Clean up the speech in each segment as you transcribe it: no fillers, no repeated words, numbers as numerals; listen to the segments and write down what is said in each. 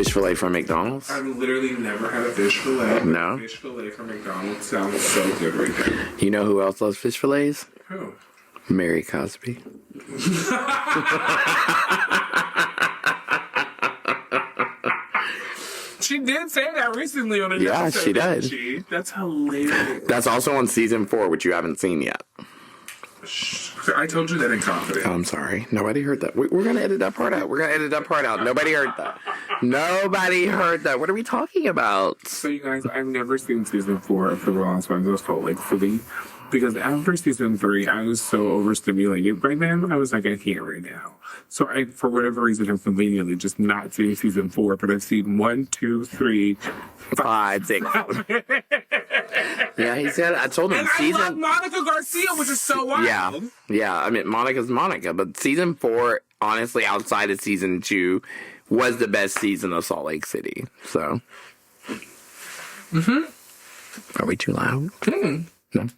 Fish fillet from McDonald's? I've literally never had a fish fillet. No? Fish fillet from McDonald's sounds so good right there. You know who else loves fish fillets? Who? Mary Cosby. She did say that recently on a Yeah, episode, she didn't did. she? That's hilarious. That's also on season 4, which you haven't seen yet. I told you that in confidence. I'm sorry. Nobody heard that. We're going to edit that part out. Nobody heard that. Nobody heard that. What are we talking about? So, you guys, I've never seen season 4 of The Real Housewives of Atlanta because after season 3, I was so overstimulated by them. I was like, I can't right now. So, for whatever reason, I'm conveniently just not seeing season 4, but I've seen 1, 2, 3, 5, 6. Yeah, he said. I told him and season. I love Monica Garcia, which is so wild. Yeah. I mean, Monica's Monica, but season 4, honestly, outside of season 2, was the best season of Salt Lake City. So. Are we too loud? No, okay.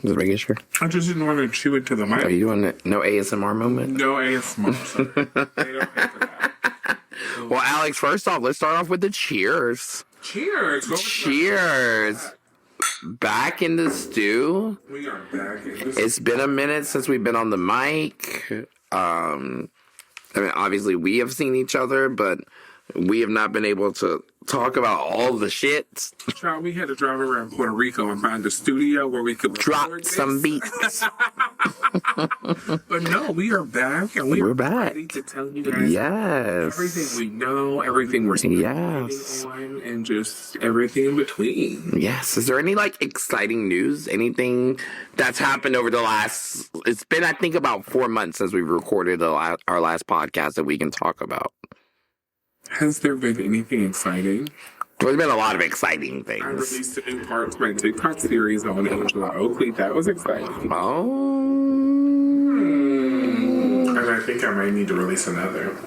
Just making sure. I just didn't want to chew into the mic. Are you doing it? No ASMR moment? No ASMR. So they don't pay for that. Well, Alex, first off, let's start off with the cheers. Cheers. Cheers. Back in the stew. We are back in this. It's been a minute since we've been on the mic. I mean, obviously we have seen each other, but we have not been able to talk about all the shit. Child, we had to drive around Puerto Rico and find a studio where we could Drop record some this. beats. But no, we are back, and we're back. ready to tell you guys Yes. everything we know, everything we're spending Yes. on, and just everything in between. Yes. Is there any exciting news? Anything that's happened over the last? It's been, I think, about 4 months since we recorded our last podcast that we can talk about. Has there been anything exciting? There's been a lot of exciting things. I released a new part of my TikTok series on Angela Oakley. That was exciting. Oh. And I think I might need to release another.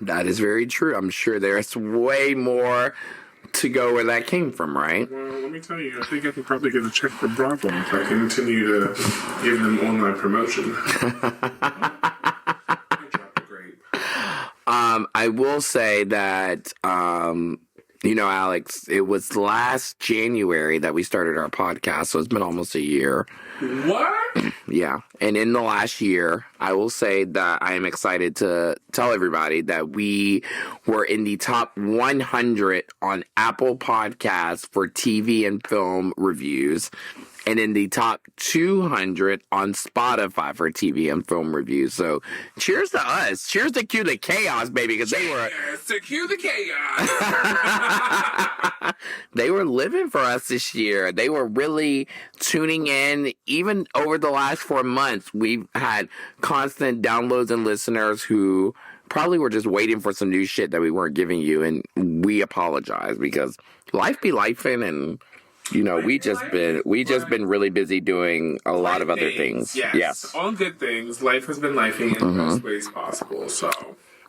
That is very true. I'm sure there's way more to go where that came from, right? Well, let me tell you, I think I could probably get a check from Bravo if I continue to give them online promotion. I will say that, Alex, it was last January that we started our podcast, so it's been almost a year. What? Yeah. And in the last year, I will say that I am excited to tell everybody that we were in the top 100 on Apple Podcasts for TV and film reviews, and in the top 200 on Spotify for TV and film reviews. So, cheers to us. Cheers to Cue the Chaos, baby, because they were... Cheers to Cue the Chaos! They were living for us this year. They were really tuning in. Even over the last 4 months, we've had constant downloads and listeners who probably were just waiting for some new shit that we weren't giving you, and we apologize because life be lifing, and... we just been really busy doing a lot of other things. Yes. All good things. Life has been lifing in the best ways possible. So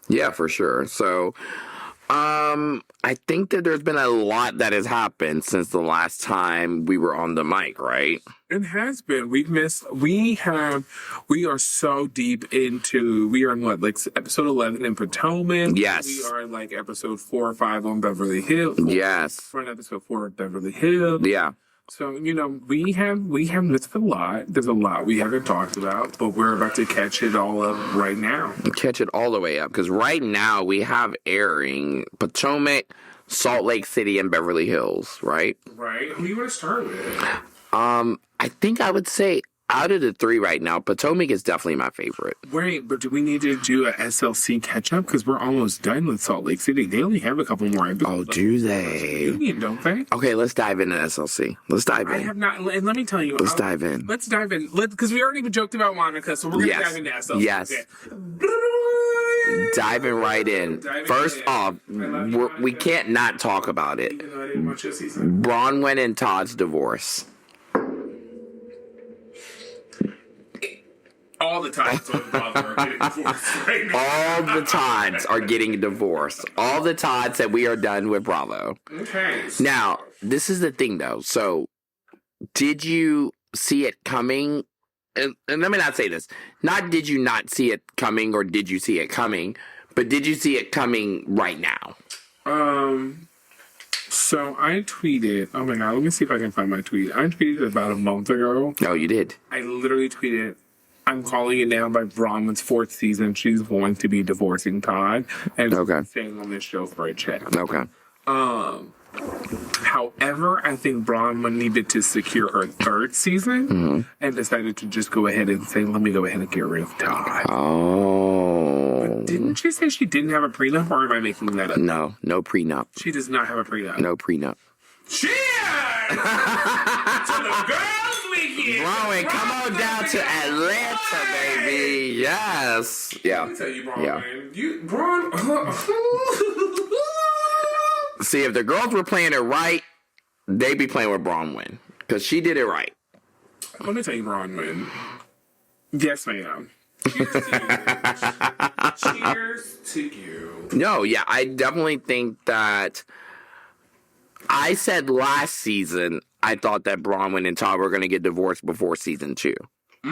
yeah, for sure. So I think that there's been a lot that has happened since the last time we were on the mic, right? it has been. We are so deep into, we are in episode 11 in Potomac. Yes. We are in episode 4 or 5 on Beverly Hills. Yes. We're on episode 4 of Beverly Hills. Yeah. So, we have missed a lot. There's a lot we haven't talked about, but we're about to catch it all up right now. Catch it all the way up. Because right now we have airing Potomac, Salt Lake City, and Beverly Hills, right? Right. Who do you want to start with? I think I would say out of the 3 right now, Potomac is definitely my favorite. Wait, but do we need to do a SLC catch-up? Because we're almost done with Salt Lake City. They only have a couple more episodes. Oh, do they? Don't they? Okay, let's dive into SLC. Let's dive in. I have not, and let me tell you. Let's dive in. Let's dive in. Because we already joked about Monica, so we're going to dive into SLC. Yes. Okay. Diving right in. First off, we can't not talk about it. Even though I didn't watch this season. Bronwyn and Todd's divorce. All the times on Bravo are getting divorced right now. All the Todds are getting divorced. All the Todds said we are done with Bravo. Okay. Now, this is the thing, though. So, did you see it coming? And let me not say this. Not did you not see it coming or did you see it coming, But did you see it coming right now? So I tweeted, oh my God, let me see if I can find my tweet. I tweeted about a month ago. No, you did. I literally tweeted, I'm calling it now by Bronwyn's 4th season. She's going to be divorcing Todd and staying on this show for a check. Okay. However, I think Bronwyn needed to secure her 3rd season and decided to just go ahead and say, let me go ahead and get rid of Todd. Oh. Didn't she say she didn't have a prenup, or am I making that up? No prenup. She does not have a prenup. No prenup. Cheers! to the girls' weekend! Bronwyn, come on down to Atlanta, baby. Yes. Yeah. Let me tell you, Bronwyn. Yeah. See, if the girls were playing it right, they'd be playing with Bronwyn. Because she did it right. Let me tell you, Bronwyn. Yes, ma'am. Cheers to you. Cheers to you. No, yeah, I definitely think that I said last season I thought that Bronwyn and Todd were going to get divorced before season 2.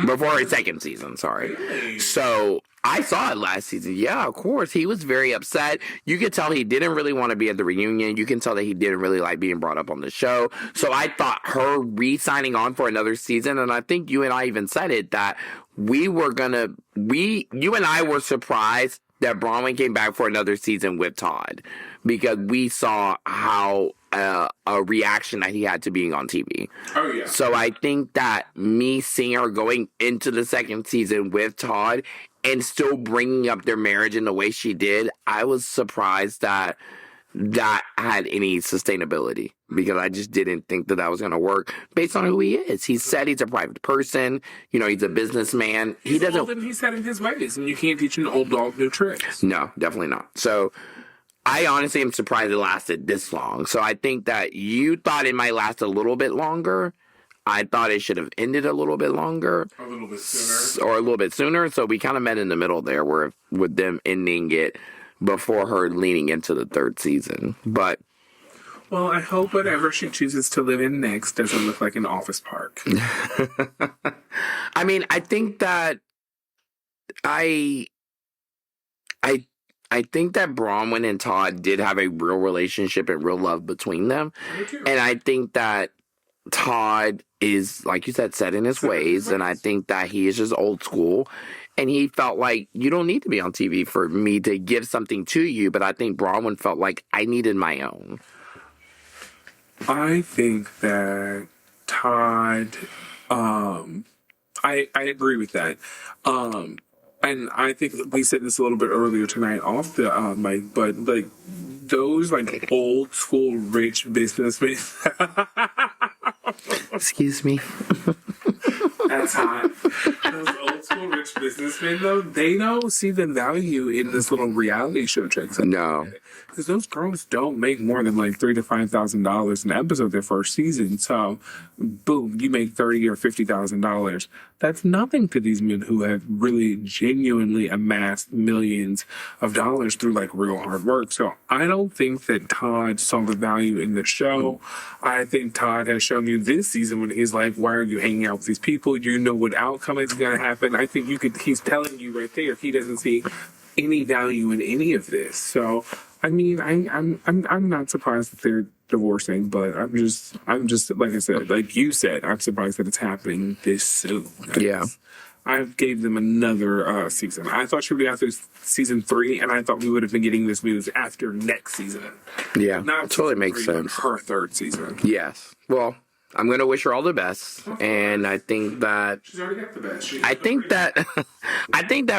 Before his 2nd season, sorry. Really? So I saw it last season. Yeah, of course. He was very upset. You could tell he didn't really want to be at the reunion. You can tell that he didn't really like being brought up on the show. So I thought her re-signing on for another season, and I think you and I even said it, that you and I were surprised that Bronwyn came back for another season with Todd, because we saw how a reaction that he had to being on TV. Oh, yeah. So I think that me seeing her going into the 2nd season with Todd and still bringing up their marriage in the way she did, I was surprised that had any sustainability, because I just didn't think that was going to work based on who he is. He said he's a private person. You know, he's a businessman. He's old and he's set in his ways, and you can't teach an old dog new tricks. No, definitely not. So I honestly am surprised it lasted this long. So I think that you thought it might last a little bit longer. I thought it should have ended a little bit longer. A little bit sooner. Or a little bit sooner. So we kind of met in the middle there, where with them ending it before her leaning into the 3rd season. But well, I hope whatever she chooses to live in next doesn't look like an office park. I mean, I think that I think that Bronwyn and Todd did have a real relationship and real love between them. And I think that Todd is, like you said, set in his ways. And I think that he is just old school. And he felt like, you don't need to be on TV for me to give something to you. But I think Bronwyn felt like I needed my own. I think that Todd, I agree with that. And I think we said this a little bit earlier tonight off the mic, but like those like old school rich businessmen. Excuse me. That's hot. Those old school rich businessmen, though, they don't see the value in this little reality show checks. No. Because those girls don't make more than like $3,000 to $5,000 an episode their first season. So, boom, you make $30,000 or $50,000. That's nothing to these men who have really genuinely amassed millions of dollars through like real hard work. So, I don't think that Todd saw the value in the show. I think Todd has shown you this season when he's like, why are you hanging out with these people? You know what outcome is going to happen. I think he's telling you right there, he doesn't see any value in any of this. So, I mean, I'm not surprised that they're divorcing, but I'm just like I said, like you said, I'm surprised that it's happening this soon. Yeah. I gave them another season. I thought she would be after season 3, and I thought we would have been getting this news after next season. Yeah, Not totally makes sense. Her 3rd season. Yes. Well, I'm going to wish her all the best. And I think that... She's already got the best. I think that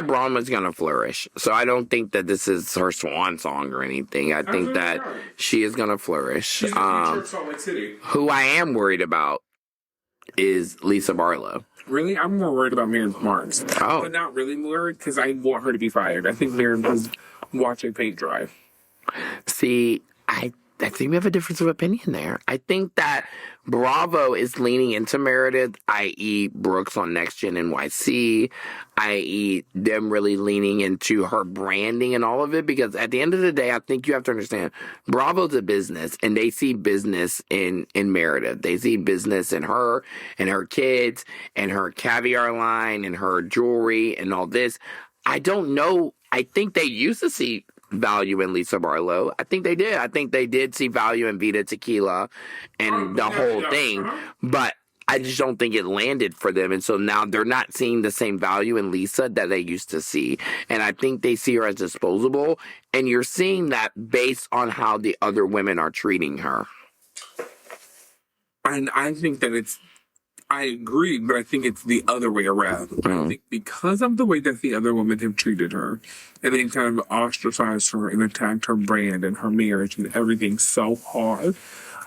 Bronwyn's going to flourish. So I don't think that this is her swan song or anything. I think that she is going to flourish. She's the future of Salt Lake City. Who I am worried about is Lisa Barlow. Really? I'm more worried about Miriam Marks. Oh. But not really worried, because I want her to be fired. I think Miriam was watching paint dry. See, I think we have a difference of opinion there. I think that Bravo is leaning into Meredith, i.e. Brooks on Next Gen NYC, i.e. them really leaning into her branding and all of it, because at the end of the day, I think you have to understand, Bravo's a business, and they see business in Meredith. They see business in her and her kids and her caviar line and her jewelry and all this. I don't know I think they used to see value in Lisa Barlow. I think they did. I think they did see value in Vita Tequila and the whole thing. But I just don't think it landed for them. And so now they're not seeing the same value in Lisa that they used to see. And I think they see her as disposable. And you're seeing that based on how the other women are treating her. And I think that I agree, but I think it's the other way around. I think because of the way that the other women have treated her, and they kind of ostracized her and attacked her brand and her marriage and everything so hard,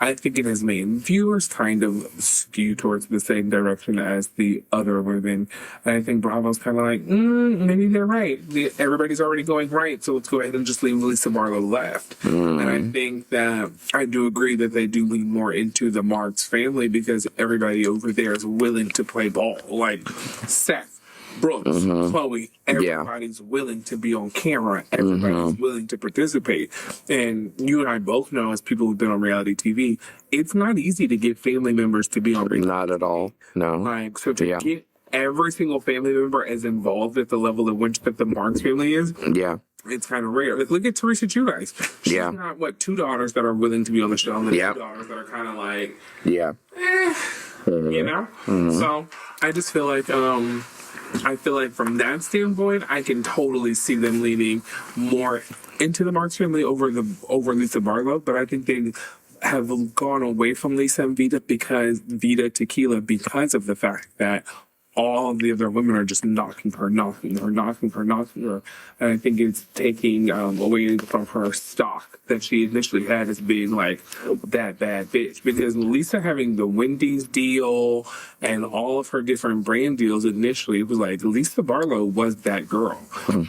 I think it has made viewers kind of skew towards the same direction as the other women. And I think Bravo's kind of like, maybe they're right. Everybody's already going right, so let's go ahead and just leave Lisa Barlow left. And I think that I do agree that they do lean more into the Marks family because everybody over there is willing to play ball. Like Seth, Brooks, Chloe, everybody's willing to be on camera. Everybody's willing to participate. And you and I both know, as people who've been on reality TV, it's not easy to get family members to be on reality. Not at all. No. Like, so to get every single family member as involved at the level at which that the Marks family is, it's kind of rare. Like, look at Teresa Giudice. She's got, 2 daughters that are willing to be on the show, and then 2 daughters that are kind of like, you know? So I just feel like, from that standpoint, I can totally see them leaning more into the Marks family over Lisa Barlow, but I think they have gone away from Lisa and Vita Tequila because of the fact that all of the other women are just knocking her. And I think it's taking away from her stock that she initially had as being like that bad bitch. Because Lisa having the Wendy's deal and all of her different brand deals initially, it was like Lisa Barlow was that girl.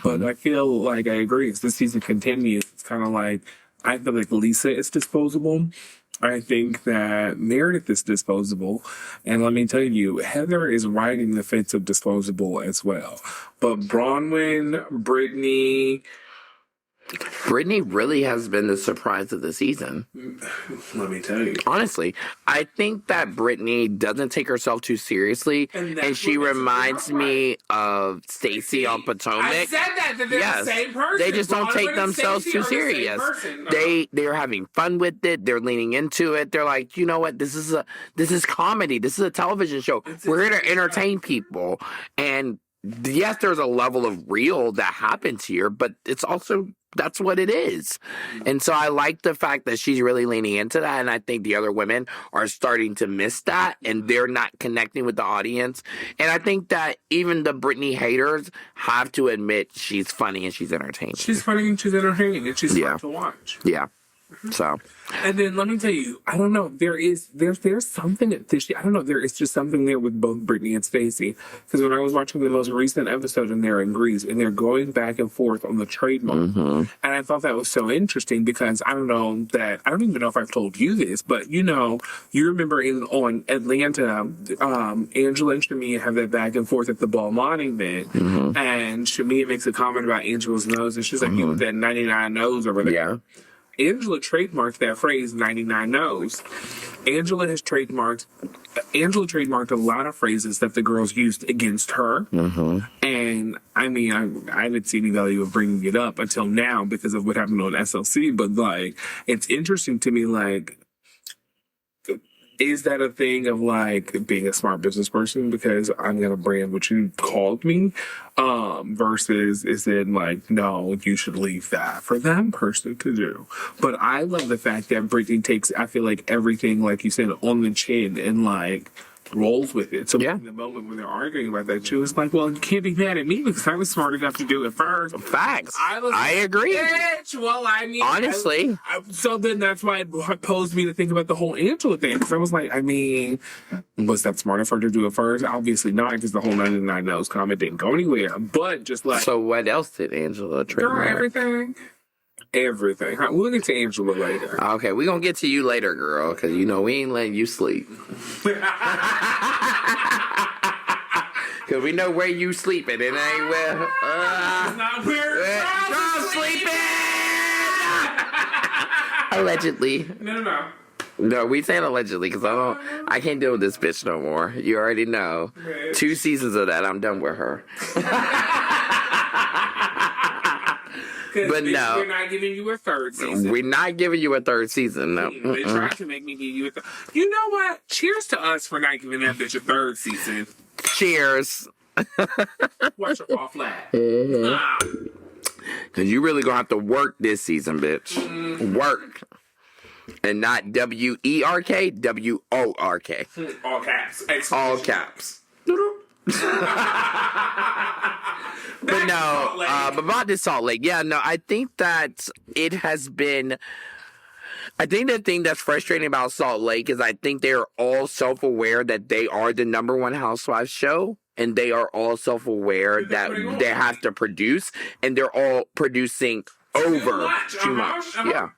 But I feel like I agree. As the season continues, it's kind of like, I feel like Lisa is disposable. I think that Meredith is disposable. And let me tell you, Heather is riding the fence of disposable as well. But Bronwyn, Brittany really has been the surprise of the season. Let me tell you. Honestly, I think that Brittany doesn't take herself too seriously, and she reminds me of Stacey on Potomac. I said that they're the same person. They just don't take themselves too serious. They're having fun with it. They're leaning into it. They're like, you know what? This is comedy. This is a television show. We're here to entertain people. And yes, there's a level of real that happens here, but it's also, that's what it is. And so I like the fact that she's really leaning into that, and I think the other women are starting to miss that, and they're not connecting with the audience. And I think that even the Britney haters have to admit she's funny and she's entertaining. She's funny and she's entertaining, and she's fun to watch. Yeah. So, and then let me tell you, I don't know. There's something at this. I don't know. There is just something there with both Brittany and Stacey. Because when I was watching the most recent episode, and they're in Greece, and they're going back and forth on the trademark, and I thought that was so interesting because I don't even know if I've told you this, but you remember on Atlanta, Angela and Shamia have that back and forth at the Balmain event, and Shamia makes a comment about Angela's nose, and she's like, "You with that 99 nose over there." Yeah. Angela trademarked that phrase, 99 nose. Angela trademarked a lot of phrases that the girls used against her. And I mean, I haven't seen any value of bringing it up until now because of what happened on SLC. But like, it's interesting to me, like, is that a thing of like being a smart business person because I'm gonna brand what you called me, versus is it like, no, you should leave that for that person to do. But I love the fact that Brittany takes, I feel like, everything, like you said, on the chin and like rolls with it. So in the moment when they're arguing about that, she was like, well, you can't be mad at me because I was smart enough to do it first. Facts. I agree. Bitch. Well, I mean, honestly. So then that's why it posed me to think about the whole Angela thing. Because I was like, I mean, was that smart of her to do it first? Obviously not, because the whole 99 Nose comment didn't go anywhere. But just like. So what else did Angela trademark? Everything. We'll get to Angela later. Okay, we're going to get to you later, girl, because we ain't letting you sleep. Because we know where you sleeping. It ain't where... it's not where I'm sleeping! Allegedly. No. No, we saying allegedly, because I can't deal with this bitch no more. You already know. Bitch. 2 seasons of that, I'm done with her. But no. We're not giving you a third season. We're not giving you a third season, no. They tried to make me give you a third. You know what? Cheers to us for not giving that bitch a third season. Cheers. Watch her fall flat. Because you really gonna have to work this season, bitch. Work. And not W-E-R-K, W-O-R-K. All caps. All caps. But no, about this Salt Lake, yeah, no, I think that it has been. I think the thing that's frustrating about Salt Lake is I think they are all self-aware that they are the number one housewives show, and they are all self-aware that they have to produce, and they're all producing over too much. Yeah.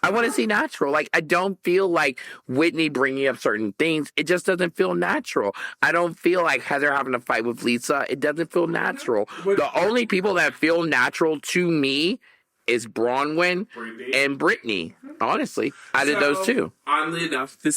I want to see natural. Like, I don't feel like Whitney bringing up certain things. It just doesn't feel natural. I don't feel like Heather having a fight with Lisa. It doesn't feel natural. The only people that feel natural to me is Bronwyn and Brittany. Honestly, out of those two. Oddly enough, I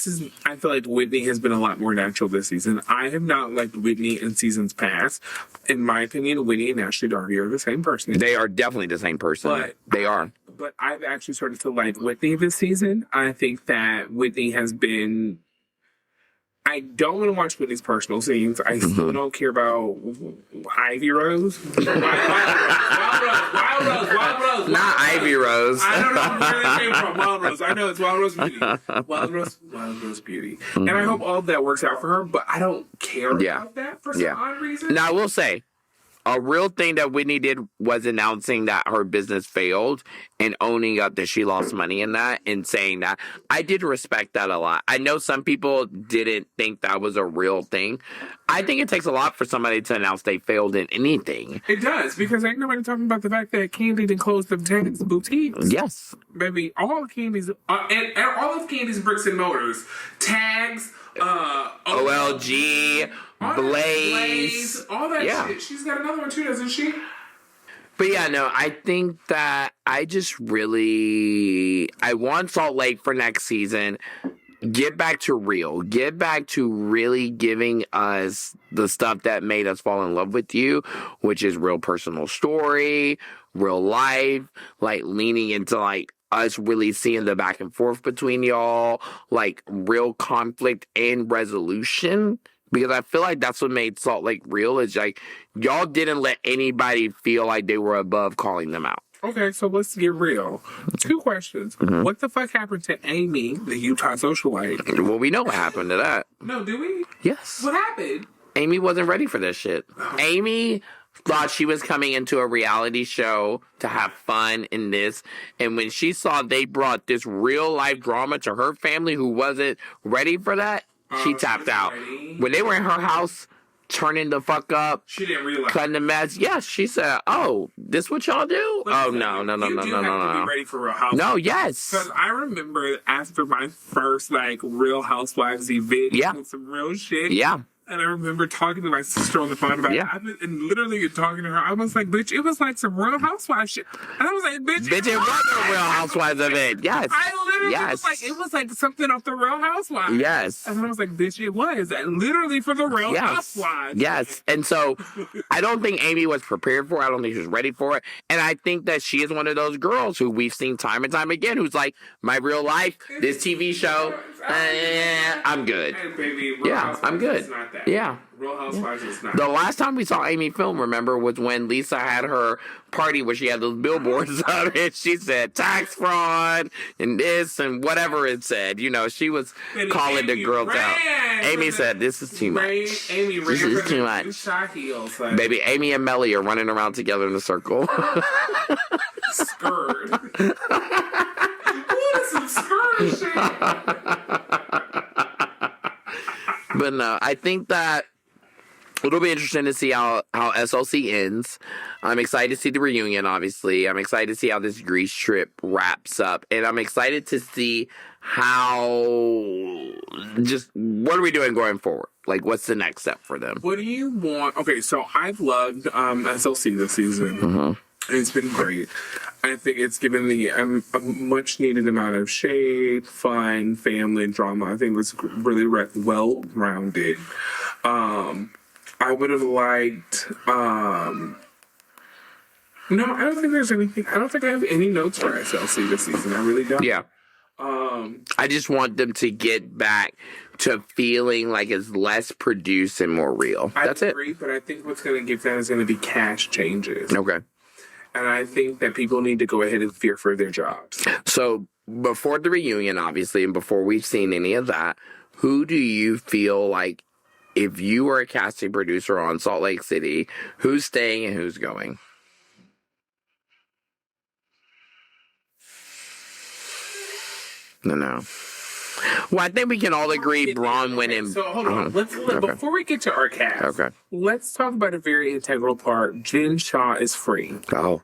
feel like Whitney has been a lot more natural this season. I have not liked Whitney in seasons past. In my opinion, Whitney and Ashley Darby are the same person. They are definitely the same person. They are. But I've actually started to like Whitney this season. I think that Whitney has been... I don't want to watch Whitney's personal scenes. I still don't care about Ivy Rose. Wild Rose. Not Ivy Rose. I don't know where they came from. Wild Rose. I know it's Wild Rose Beauty. Wild Rose Beauty. And I hope all of that works out for her, but I don't care about that for some odd reason. Now, I will say, a real thing that Whitney did was announcing that her business failed and owning up that she lost money in that and saying that. I did respect that a lot. I know some people didn't think that was a real thing. I think it takes a lot for somebody to announce they failed in anything. It does, because ain't nobody talking about the fact that Candy didn't close the Tags boutiques. Yes. Baby, all of Candy's, and all of Candy's bricks and mortars, Tags, OLG, Blaze, all that shit. She's got another one too, doesn't she? But yeah, no, I think that I want Salt Lake for next season. Get back to real. Get back to really giving us the stuff that made us fall in love with you, which is real personal story, real life, like leaning into like us really seeing the back and forth between y'all, like real conflict and resolution. Because I feel like that's what made Salt Lake real, is like y'all didn't let anybody feel like they were above calling them out. Okay, so let's get real. 2 questions. What the fuck happened to Amy, the Utah socialite? Well, we know what happened to that. No, do we? Yes. What happened? Amy wasn't ready for this shit. Amy thought she was coming into a reality show to have fun in this. And when she saw they brought this real life drama to her family who wasn't ready for that, she tapped out. When they were in her house, turning the fuck up, she didn't realize, cutting the mess. Yes, she said, "Oh, this what y'all do? No. Be ready for Real Housewives. No, yes. Because I remember after my first like Real Housewives event, some real shit. Yeah. And I remember talking to my sister on the phone about it. And literally talking to her, I was like, bitch, it was like some Real Housewives shit. And I was like, bitch, it was a Real Housewives event. Yes. I literally was like something off the Real Housewives. Yes. And I was like, bitch, it was. And literally for the Real Housewives. Yes. And so I don't think Amy was prepared for it. I don't think she was ready for it. And I think that she is one of those girls who we've seen time and time again who's like, my real life, this TV show, I'm good. Hey, baby, I'm good. Yeah. Real Housewives is not. The last time we saw Amy film, remember, was when Lisa had her party where she had those billboards up and she said tax fraud and this and whatever it said. You know, she was calling the girls out. Amy said, this is too much. Amy this is too much. Baby, Amy and Melly are running around together in a circle. Skirt. What is some skirt shit? But no, I think that it'll be interesting to see how SLC ends. I'm excited to see the reunion, obviously. I'm excited to see how this Greece trip wraps up. And I'm excited to see what are we doing going forward? Like, what's the next step for them? What do you want? Okay, so I've loved SLC this season. It's been great. I think it's given a much needed amount of shade, fun, family drama. I think it was really well rounded. I would have liked No, I don't think there's anything. I don't think I have any notes for SLC this season. I really don't. Yeah. I just want them to get back to feeling like it's less produced and more real. That's I agree, but I think what's going to give that is going to be cash changes. Okay. And I think that people need to go ahead and fear for their jobs. So before the reunion, obviously, and before we've seen any of that, who do you feel like, if you were a casting producer on Salt Lake City, who's staying and who's going? No. Well, I think we can all agree Bronwyn and... So hold on. Before we get to our cast, let's talk about a very integral part. Jen Shaw is free. Oh,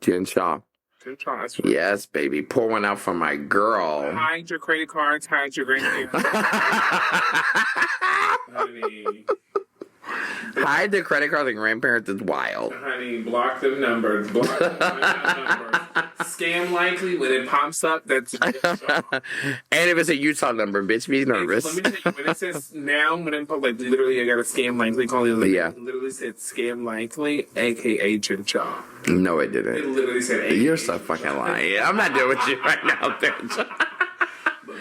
Jen Shaw. Jen Shaw is free. Yes, baby. Pour one out for my girl. Hide your credit cards. Hide your grandparents. Honey. Hide the credit cards and grandparents is wild. Honey, block them numbers. Block them numbers. Scam likely when it pops up. That's and if it's a Utah number, bitch, be nervous. Let me tell you, when it says now, when it like literally, I got a scam likely call. It literally said scam likely, aka Jen Shaw. No, it didn't. It literally said. You're so fucking lying. I'm not doing with you right now, bitch.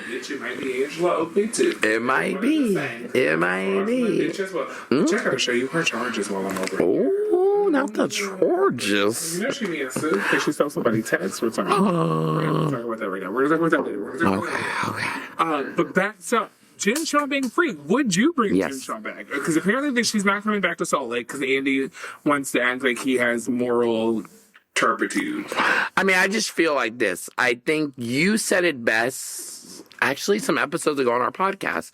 Bitch, it might be Angela Oakley too. It might be. It might be. Check her to show you her charges while I'm over. Oh, not the charges. You know she being sued because she stole somebody's text or something. We're going to talk about that right now. We're going to talk about that later. Okay. But back up. Jen Shaw being free. Would you bring Jen Shaw back? Because apparently she's not coming back to Salt Lake because Andy wants to act like he has moral turpitude. I mean, I just feel like this. I think you said it best, actually, some episodes ago on our podcast,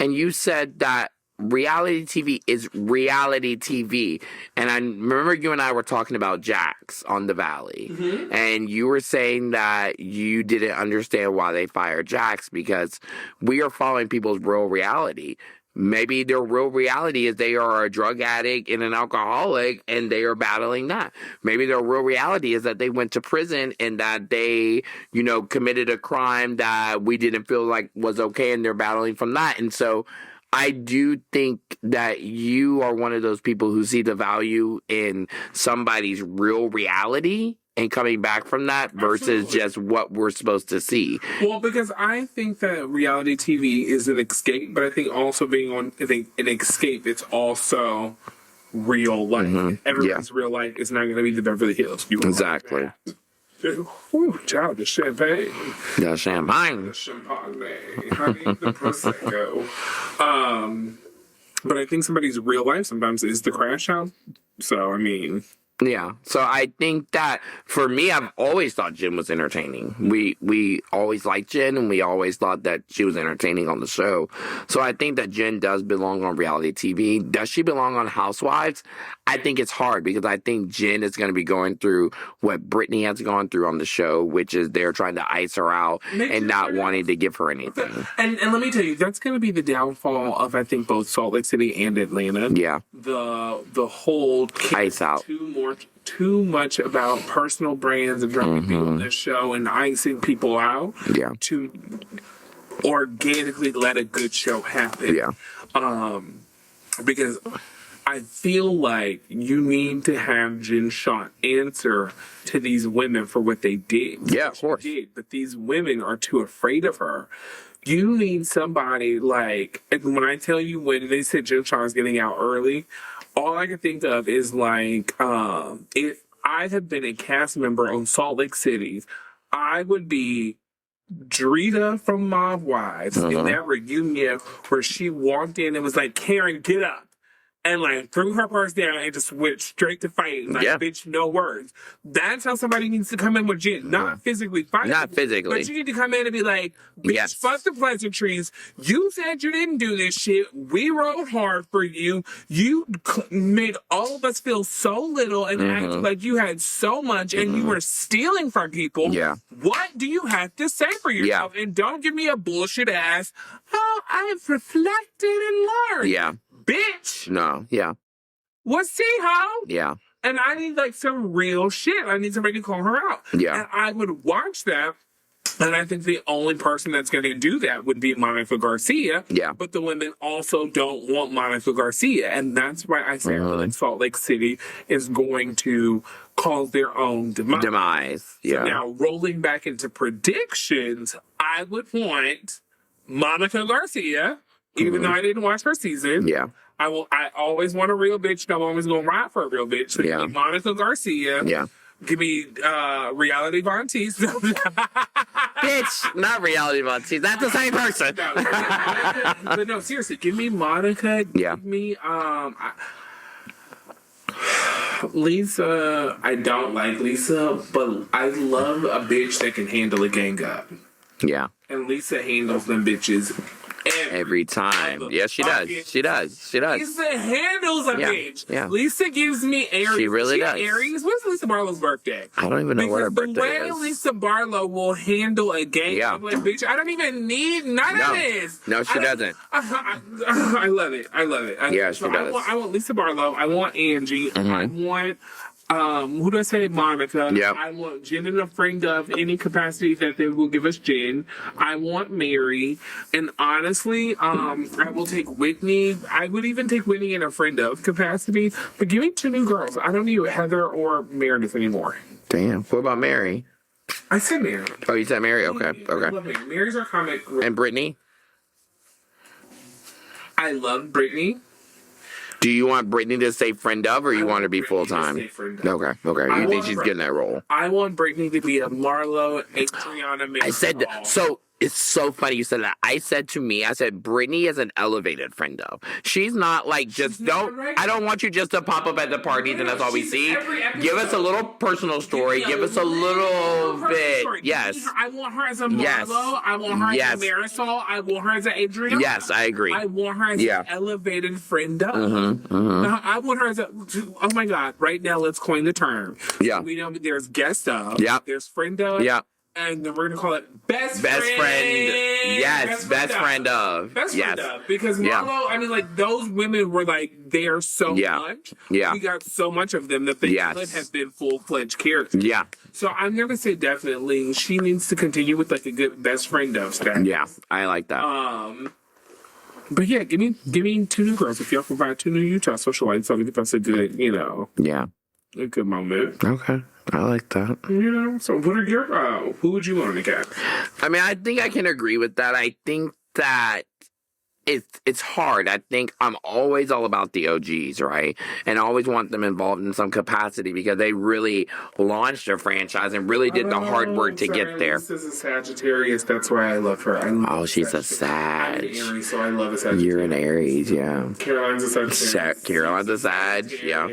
and you said that reality TV is reality TV. And I remember you and I were talking about Jax on The Valley, and you were saying that you didn't understand why they fired Jax because we are following people's real reality. Maybe their real reality is they are a drug addict and an alcoholic and they are battling that. Maybe their real reality is that they went to prison and that they, committed a crime that we didn't feel like was okay and they're battling from that. And so I do think that you are one of those people who see the value in somebody's real reality and coming back from that versus just what we're supposed to see. Well, because I think that reality TV is an escape, but I think also being on an escape, it's also real life. Everyone's real life is not going to be the Beverly Hills. Exactly. Ooh, child, the champagne. The champagne. The champagne. Honey, the Prosecco. But I think somebody's real life sometimes is the crash out. So, I mean... Yeah. So I think that for me, I've always thought Jen was entertaining. We always liked Jen and we always thought that she was entertaining on the show. So I think that Jen does belong on reality TV. Does she belong on Housewives? I think it's hard because I think Jen is going to be going through what Brittany has gone through on the show, which is they're trying to ice her out and not wanting to give her anything. And let me tell you, that's going to be the downfall of, I think, both Salt Lake City and Atlanta. Yeah. The whole ice out. Too much about personal brands and dropping people on the show and icing people out to organically let a good show happen. Yeah. Because I feel like you need to have Jen Shaw answer to these women for what they did. Yeah, of course. But these women are too afraid of her. You need somebody like, and when I tell you when they said Jen Shaw is getting out early, all I can think of is like, if I had been a cast member on Salt Lake City, I would be Drita from Mob Wives in that reunion where she walked in and was like, Karen, get up. And like threw her purse down and just went straight to fighting. Like, bitch, no words. That's how somebody needs to come in with Jen. Not physically fighting. Not physically. But you need to come in and be like, bitch, fuck the pleasantries. You said you didn't do this shit. We rode hard for you. You made all of us feel so little and acted like you had so much and you were stealing from people. Yeah. What do you have to say for yourself? And don't give me a bullshit ass, oh, I've reflected and learned. Yeah. Bitch. No, yeah. What's ho? Yeah. And I need like some real shit. I need somebody to call her out. Yeah. And I would watch that And I think the only person that's going to do that would be Monica Garcia. Yeah. But the women also don't want Monica Garcia. And that's why I say like Salt Lake City is going to cause their own demise. Yeah. So now, rolling back into predictions, I would want Monica Garcia, even though I didn't watch her season. Yeah. I always want a real bitch, and I'm always going to ride for a real bitch. So give me Monica Garcia. Yeah. Give me Reality Von Teese. Bitch, not Reality Von Teese. That's the same person. But no, seriously, give me Monica. Yeah. Give me Lisa. I don't like Lisa, but I love a bitch that can handle a gang up. Yeah. And Lisa handles them bitches every time. Yes, she does. She does. She does. Lisa handles a bitch. Yeah. Lisa gives me Aries. She really does. Aries. When's Lisa Barlow's birthday? I don't even know what her birthday the way is. Lisa Barlow will handle a game, I'm like, bitch, I don't even need none of this. No, she doesn't. I love it. I love it. Yeah, she does. I want Lisa Barlow. I want Angie. I want who do I say? Monica. Yep. I want Jen and a friend of any capacity that they will give us Jen. I want Mary. And honestly, I will take Whitney. I would even take Whitney in a friend of capacity. But give me two new girls. I don't need Heather or Meredith anymore. Damn. What about Mary? I said Mary. Oh, you said Mary? Okay. I love Mary. Mary's our comic. And Brittany? I love Brittany. Do you want Brittany to stay friend of, or you want her to be full time? Okay. You think she's getting that role? I want Brittany to be a Marlo, Adriana. I said so. It's so funny you said that. I said Brittany is an elevated friend of. She's not like just I don't want you just to pop up at the parties and that's all we see. Give us a little personal story. Give us a little bit. Yes. I want her as a Marlo. I want her as a Marisol. I want her as an Adriana. Yes, I agree. I want her as an elevated friend of. I want her as a. Oh my God! Right now, let's coin the term. Yeah. We know there's guest of. Yeah. There's friend of. Yeah. And then we're gonna call it best friend. Yes, best friend of. Best friend of. Because Marlo, I mean, like those women were like there so much. Yeah. We got so much of them that they could have been full-fledged characters. Yeah. So I'm gonna say definitely she needs to continue with like a good best friend of status. Yeah, I like that. But yeah, give me two new girls. If y'all provide two new Utah socialites, I'll give us a good, a good moment. Okay. I like that. So what are your, who would you want to get? I mean, I think I can agree with that. I think that it's hard. I think I'm always all about the OGs, right? And I always want them involved in some capacity because they really launched their franchise and really did the hard work to get there. This is a Sagittarius. That's why I love her. She's a Sag. I'm an Aries, so I love a Sagittarius. You're an Aries, yeah. Caroline's a Sagittarius. Caroline's a Sag, yeah.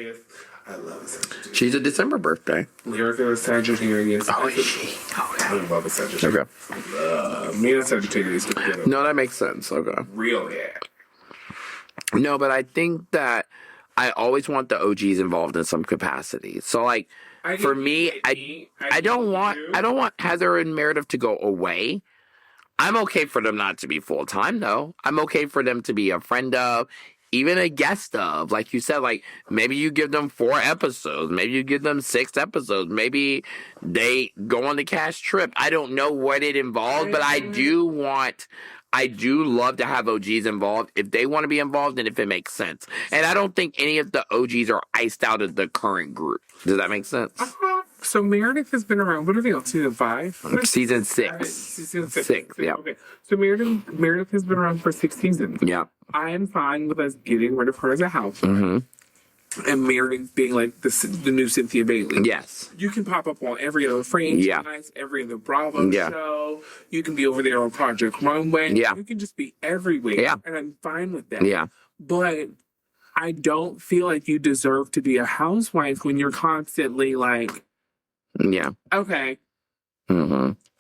I love a Sagittarius. She's a December birthday. Lyrica is Sagittarius. Oh, is she? Okay. I love a Sagittarius. Okay. Me and Sagittarius together. No, that makes sense. Okay. Real No, but I think that I always want the OGs involved in some capacity. So, like, for me, I don't want Heather and Meredith to go away. I'm okay for them not to be full time, though. I'm okay for them to be a friend of, even a guest of. Like you said, like maybe you give them 4 episodes, maybe you give them 6 episodes, maybe they go on the cash trip. I don't know what it involves, but I do love to have OGs involved if they want to be involved and if it makes sense. And I don't think any of the OGs are iced out of the current group. Does that make sense? So Meredith has been around. What are they on? Season 5? Season 6. Season 6. Yeah. Okay. So Meredith has been around for 6 seasons. Yeah. I am fine with us getting rid of her as a housewife. And Meredith being like the new Cynthia Bailey. Yes. You can pop up on every other franchise, every other Bravo show. You can be over there on Project Runway. Yeah. You can just be everywhere. Yeah. And I'm fine with that. Yeah. But I don't feel like you deserve to be a housewife when you're constantly like, okay,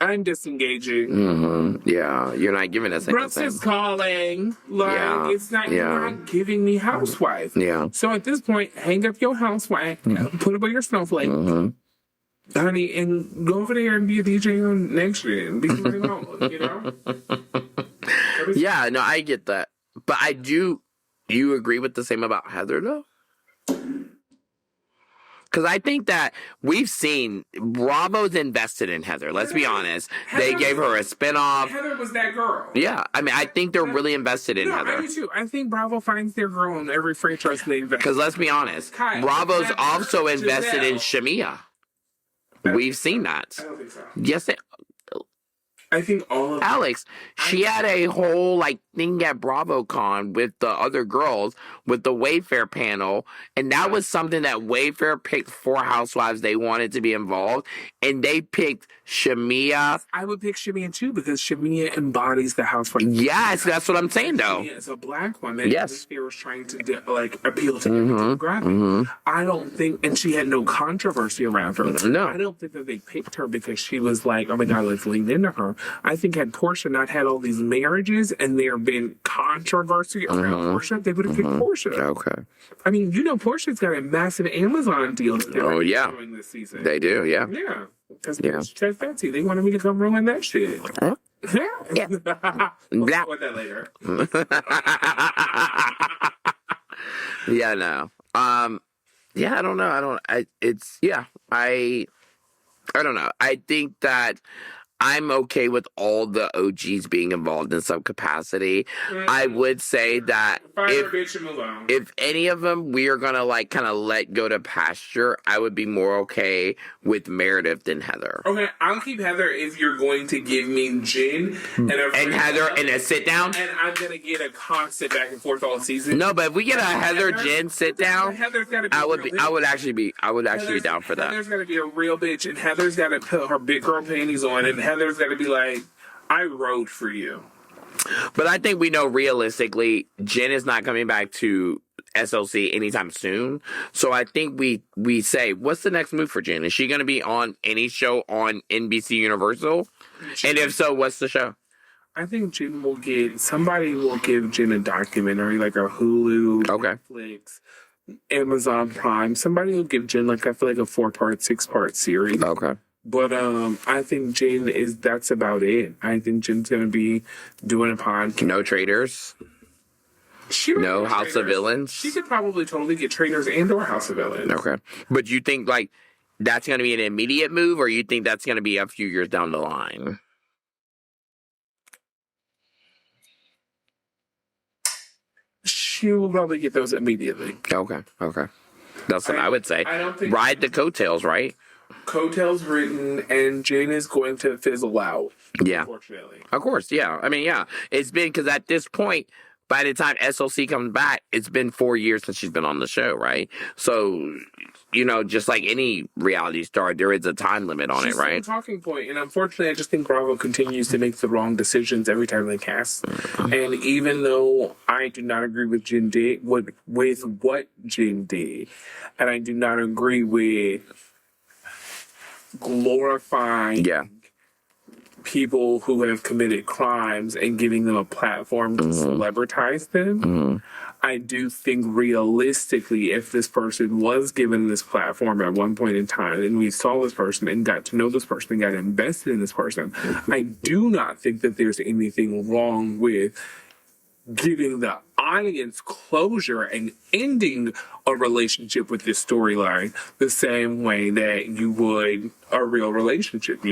I'm disengaging. Yeah, you're not giving us anything. Brooks is calling. Like, it's not, you're not giving me housewife. Yeah. So at this point, hang up your housewife, put away your snowflake, honey, and go over there and be a DJ on Next Gen. Be alone, Yeah, no, I get that. But do you agree with the same about Heather, though? Because I think that we've seen Bravo's invested in Heather. Let's be honest. They gave her a spinoff. Heather was that girl. Yeah, I mean, I think they're really invested in Heather. I do too. I think Bravo finds their girl in every franchise they invest. Because let's be honest, Bravo's also invested in Shamia. We've seen that. I don't think so. Yes, I think all of Alex, she had a whole like thing at BravoCon with the other girls with the Wayfair panel, and that was something that Wayfair picked 4 housewives they wanted to be involved, and they picked Shamia. I would pick Shamia too because Shamia embodies the housewife. Yes, that's what I'm saying though. Shamia is a black woman. Yes, Wayfair was trying to appeal to every demographic. I don't think, and she had no controversy around her. No, I don't think that they picked her because she was like, oh my god, let's lean into her. I think had Portia not had all these marriages and there been controversy around Portia, they would have picked Portia. Okay. I mean, Portia's got a massive Amazon deal. Oh yeah, this season. They do. Yeah. Yeah. Because Chef Betsy, they wanted me to come ruin that shit. Yeah. We'll talk about that later. Yeah. No. Yeah. I don't know. I don't know. I think that I'm okay with all the OGs being involved in some capacity. I would say that if any of them we are gonna like kind of let go to pasture, I would be more okay with Meredith than Heather. Okay, I'll keep Heather if you're going to give me Jen and Heather in a sit down. And I'm gonna get a constant back and forth all season. No, but if we get a Heather Jen sit down, Heather's gotta be I would actually be down for that. Heather's gotta be a real bitch, and Heather's gotta put her big girl panties on, and Heather's gotta be like, I rode for you. But I think we know realistically, Jen is not coming back to SLC anytime soon. So I think we say, what's the next move for Jen? Is she going to be on any show on NBC Universal? And if so, what's the show? I think somebody will give Jen a documentary, like a Hulu, Netflix, Amazon Prime. Somebody will give Jen, like, I feel like a 4-part, 6-part series. Okay. But I think that's about it. I think Jen's going to be doing a podcast. No Traders? No House of Villains? She could probably totally get Traders and or House of Villains. Okay. But you think, like, that's going to be an immediate move, or you think that's going to be a few years down the line? She will probably get those immediately. Okay. That's what I would say. I don't think ride the coattails, right? Coattails written, and Jen is going to fizzle out. Yeah. Unfortunately. Of course, yeah. I mean, yeah. It's been, because at this point, by the time SLC comes back, it's been 4 years since she's been on the show, right? So, just like any reality star, there is a time limit on it, right? She's a talking point, and unfortunately, I just think Bravo continues to make the wrong decisions every time they cast. And even though I do not agree with Jen with what Jen did, and I do not agree with glorifying people who have committed crimes and giving them a platform to celebritize them, I do think realistically, if this person was given this platform at one point in time and we saw this person and got to know this person and got invested in this person, I do not think that there's anything wrong with giving the audience closure and ending a relationship with this storyline the same way that you would a real relationship,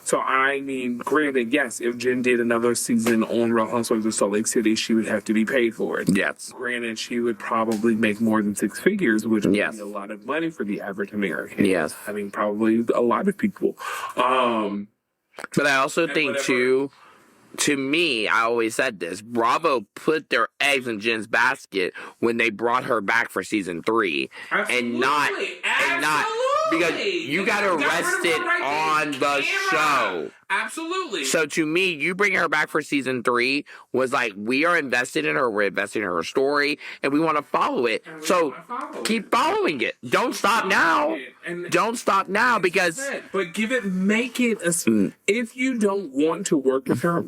So, I mean, granted, yes, if Jen did another season on Real Housewives of Salt Lake City, she would have to be paid for it. Yes. Granted, she would probably make more than 6 figures, which would be a lot of money for the average American. Yes. I mean, probably a lot of people. But I also think, too, to me, I always said this, Bravo put their eggs in Jen's basket when they brought her back for season 3. And not because you got arrested on the show. Absolutely. So to me, you bring her back for season 3 was like, we are invested in her, we're invested in her story, and we want to follow it. So keep following it. Don't stop now. Don't stop now because... But make it, if you don't want to work with her,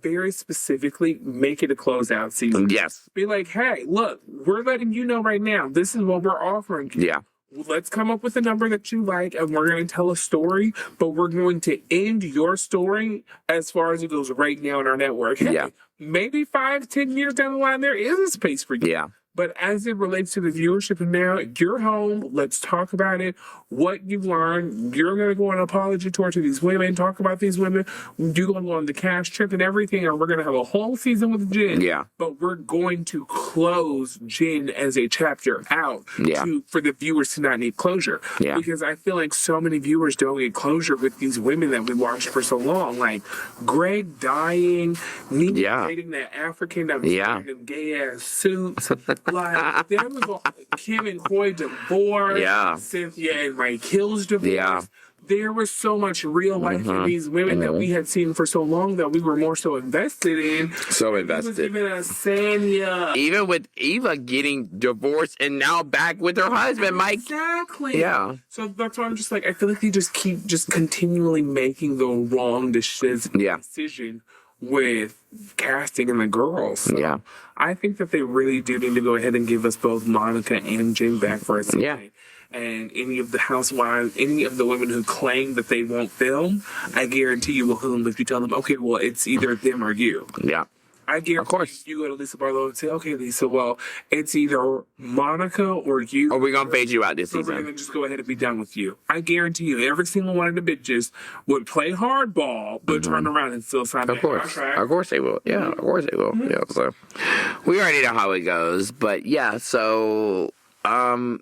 very specifically, make it a closeout season. Yes. Be like, hey, look, we're letting you know right now, this is what we're offering you. Yeah. Let's come up with a number that you like, and we're going to tell a story, but we're going to end your story as far as it goes right now in our network. Hey, maybe 5-10 years down the line, there is a space for you. Yeah. But as it relates to the viewership now, you're home. Let's talk about it. What you've learned. You're going to go on an apology tour to these women, talk about these women. You're going to go on the cash trip and everything, and we're going to have a whole season with Jen. Yeah. But we're going to close Jen as a chapter out for the viewers to not need closure. Yeah. Because I feel like so many viewers don't get closure with these women that we watched for so long. Like Greg dying, Nene dating that African that was wearing them gay ass suits. Like, there was Kim and Coy divorce, Cynthia and Mike Hill's divorce. Yeah. There was so much real life in these women that we had seen for so long that we were more so invested in. So invested. Even a Sanya. Even with Eva getting divorced and now back with her husband, Mike. Exactly. Yeah. So that's why I'm just like, I feel like they just keep just continually making the wrong decision with casting and the girls. So I think that they really do need to go ahead and give us both Monica and Jen back for a season. Yeah. And any of the housewives, any of the women who claim that they won't film, I guarantee you will film if you tell them, okay, well, it's either them or you. Yeah. I guarantee of course. You go to Lisa Barlow and say, okay, Lisa, well, it's either Monica or you. Or we're going to fade you out this season. We're going to just go ahead and be done with you. I guarantee you, every single one of the bitches would play hardball, but turn around and still sign that contract. Of course they will. Yeah, of course they will. Yeah, so we already know how it goes. But yeah, so, I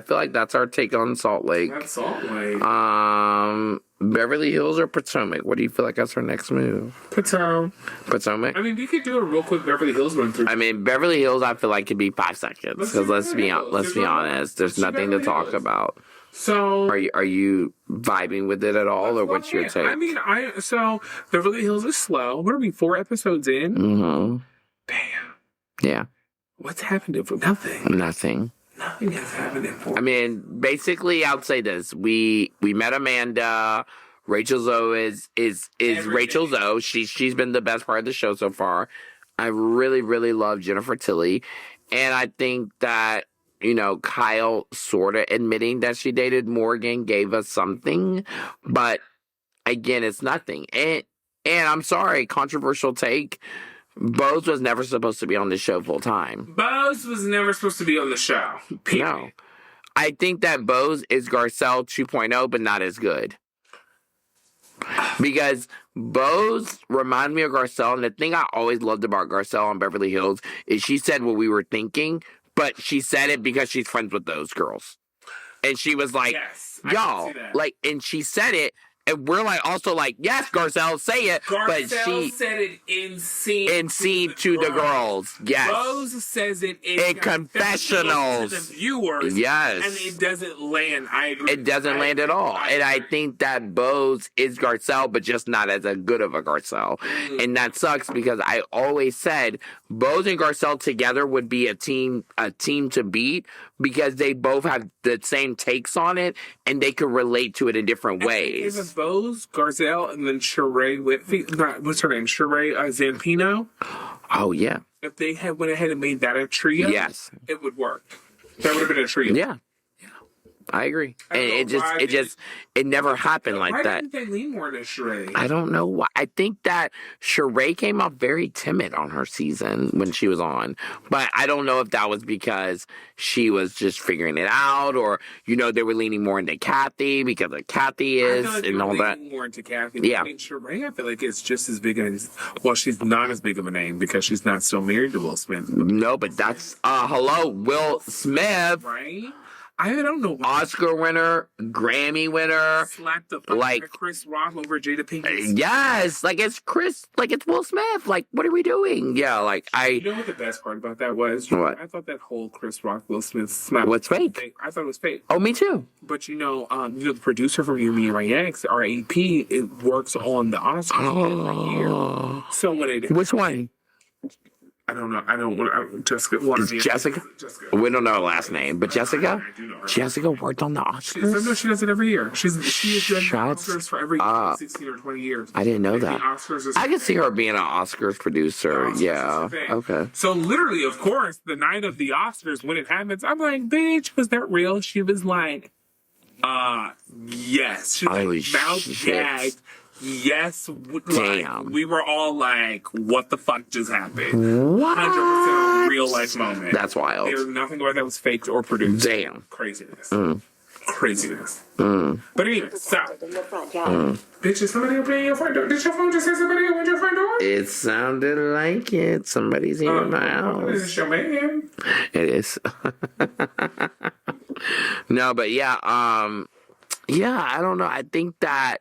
feel like that's our take on Salt Lake. That's Salt Lake. Beverly Hills or Potomac? What do you feel like that's our next move? Potomac? I mean, we could do a real quick Beverly Hills run through. I mean, Beverly Hills, I feel like could be 5 seconds. Because let's be honest, there's nothing to talk about. So are you vibing with it at all, or what's your take? I mean, so Beverly Hills is slow. What are we, 4 episodes in? Mm-hmm. Damn. Yeah. What's happened for nothing? Nothing. Nothing has happened in 4. I mean, basically, I'll say this: we met Amanda. Rachel Zoe is Rachel Zoe. She's been the best part of the show so far. I really, really love Jennifer Tilly, and I think that Kyle sort of admitting that she dated Morgan gave us something, but again, it's nothing. And I'm sorry, controversial take. Bose was never supposed to be on the show full time. Bose was never supposed to be on the show. Period. No. I think that Bose is Garcelle 2.0, but not as good. Because Bose reminded me of Garcelle, and the thing I always loved about Garcelle on Beverly Hills is she said what we were thinking, but she said it because she's friends with those girls. And she was like, y'all, and she said it, and we're also like, yes, Garcelle, say it. But she said it in scene to the girls. Yes. Rose says it in confessionals to the viewers. Yes. And it doesn't land. I agree. It doesn't land at all. And I think that Bose is Garcelle, but just not as a good of a Garcelle. And that sucks because I always said Bose and Garcelle together would be a team to beat because they both have the same takes on it and they could relate to it in different ways. Is it Bose, Garcelle, and then Sheree Whitfield? What's her name? Sheree Zampino? Oh, yeah. If they had went ahead and made that a trio, yes, it would work. That would have been a trio. Yeah. I agree. And it never happened like that. Why didn't they lean more to Sheree? I don't know why. I think that Sheree came off very timid on her season when she was on. But I don't know if that was because she was just figuring it out or, they were leaning more into Kathy because of Kathy and all that. More into Kathy. Yeah. I mean, Sheree, I feel like it's just as big as, well, she's not as big of a name because she's not still married to Will Smith. No, but that's, hello, Will Smith. Right? I don't know. Oscar winner, Grammy winner. Slapped the fuck out of Chris Rock over Jada Pinkett. Yes, it's Will Smith. Like, what are we doing? Yeah, You know what the best part about that was? What? I thought that whole Chris Rock Will Smith slap was fake. I thought it was fake. Oh, me too. But the producer from You, Me, and My Ex, our AP, it works on the Oscars every year. So when it which one? I don't know. I don't want Jessica. Jessica? We don't know her last name, but Jessica? Jessica worked on the Oscars? She does it every year. She has done Oscars for every 16 or 20 years. I didn't know that. I can see her being an Oscars producer. Yeah. Okay. So literally, of course, the night of the Oscars, when it happens, I'm like, bitch, was that real? She was like, yes. She was mouth gagged. Yes, damn. We were all like, what the fuck just happened? What? 100% real life moment. That's wild. There's nothing about that was faked or produced. Damn. Craziness. Craziness. But anyway, stop. Bitch, is somebody opening your front door? Did your phone just say somebody opened your front door? It sounded like it. Somebody's in my house. Is this your man? It is. No, but yeah, I don't know. I think that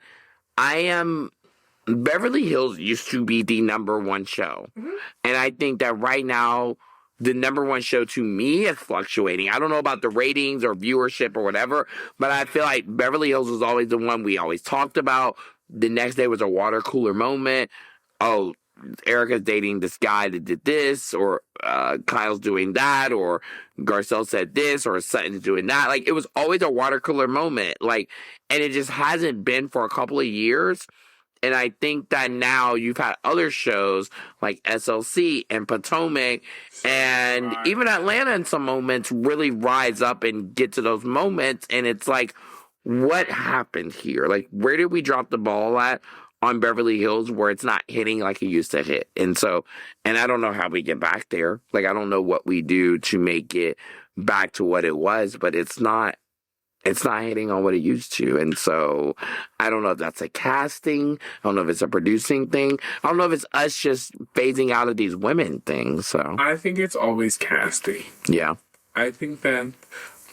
Beverly Hills used to be the number one show. And I think that right now, the number one show to me is fluctuating. I don't know about the ratings or viewership or whatever, but I feel like Beverly Hills was always the one we always talked about. The next day was a water cooler moment. Oh, Erica's dating this guy that did this, or Kyle's doing that, or Garcelle said this, or Sutton's doing that. Like, it was always a water cooler moment. Like, and it just hasn't been for a couple of years. And I think that now you've had other shows like SLC and Potomac and even Atlanta in some moments really rise up and get to those moments. And it's like, what happened here? Like, where did we drop the ball at on Beverly Hills where it's not hitting like it used to hit? And I don't know how we get back there. Like, I don't know what we do to make it back to what it was, but it's not hitting on what it used to. And so I don't know if that's a casting. I don't know if it's a producing thing. I don't know if it's us just phasing out of these women things. So I think it's always casting. Yeah. I think that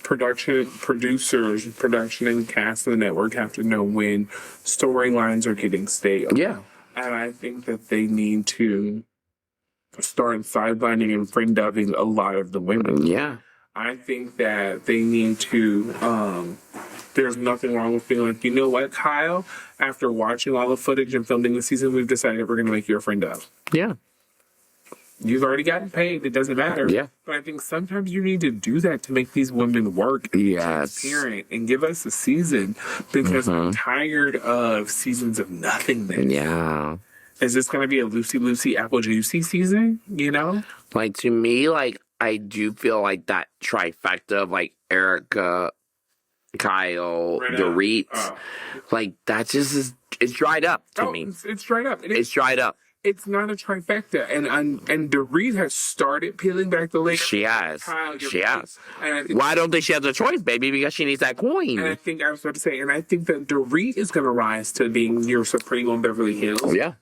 producers, production and cast of the network have to know when storylines are getting stale. Yeah. And I think that they need to start sidelining and friend dubbing a lot of the women. Yeah. I think that they need to, there's nothing wrong with being like, you know what, Kyle? After watching all the footage and filming the season, we've decided we're going to make you a friend of. Yeah. You've already gotten paid. It doesn't matter. Yeah. But I think sometimes you need to do that to make these women work. Yes. Transparent and give us a season because I'm tired of seasons of nothingness. Yeah. Is this going to be a Lucy Apple Juicy season? You know? Like, to me, like, I do feel like that trifecta of like Erica, Kyle, Dorit, like that just is, it's dried up to me. It's dried up. It's dried up. It's not a trifecta, and Dorit has started peeling back the layers. She has. Kyle, She has. And I think, why don't think she has a choice, baby? Because she needs that coin. and I was about to say, and I think that Dorit is going to rise to being your supreme on Beverly Hills. Yeah.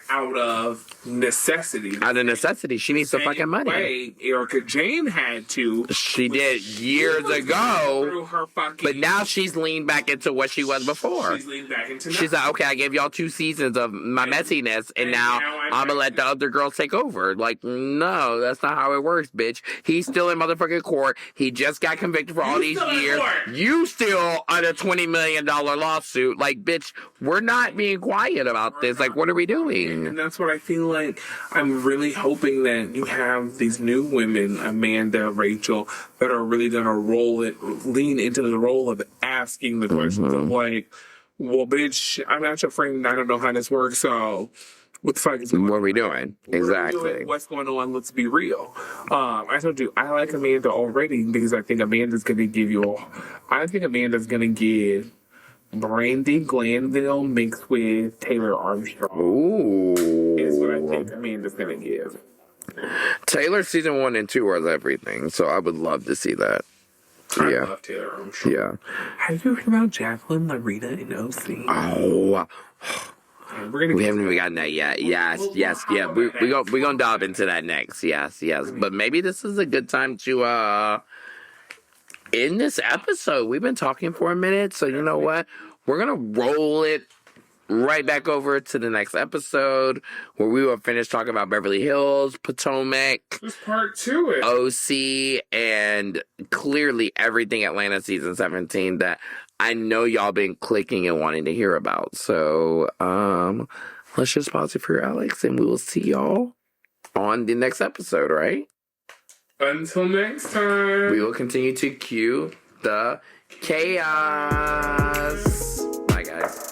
Out of necessity. Out of necessity, she needs the fucking money. Way Erica Jane had to. She did years ago. Through her fucking. But now she's leaned back into what she was before. She's leaned back into. She's like, okay, I gave y'all 2 seasons of my messiness, and now I'm gonna let the other girls take over. Like, no, that's not how it works, bitch. He's still in motherfucking court. He just got convicted for all these years. You still on a $20 million lawsuit. Like, bitch, we're not being quiet about this. Like, what are we doing? And that's what I feel like. I'm really hoping that you have these new women, Amanda, Rachel, that are really gonna lean into the role of asking the questions of like, well, bitch, I'm not your friend and I don't know how this works, so what the fuck is going on? What are we doing? Exactly. What's going on? Let's be real. I told you, I like Amanda already because I think Amanda's going to give Brandy Glanville mixed with Taylor Armstrong. Ooh. Is what I think Amanda's going to give. Taylor season 1 and 2 are everything, so I would love to see that. I love Taylor Armstrong. Yeah. Have you heard about Jacqueline Larita in OC? Oh. We haven't even gotten that yet. Yes. We're gonna dive into that next. Yes. But maybe this is a good time to end this episode. We've been talking for a minute, so you know what? We're gonna roll it right back over to the next episode where we will finish talking about Beverly Hills, Potomac, There's part 2. OC, and clearly everything Atlanta season 17 that I know y'all been clicking and wanting to hear about. So let's just pause it for Alex, and we will see y'all on the next episode, right? Until next time. We will continue to cue the chaos. Bye, guys.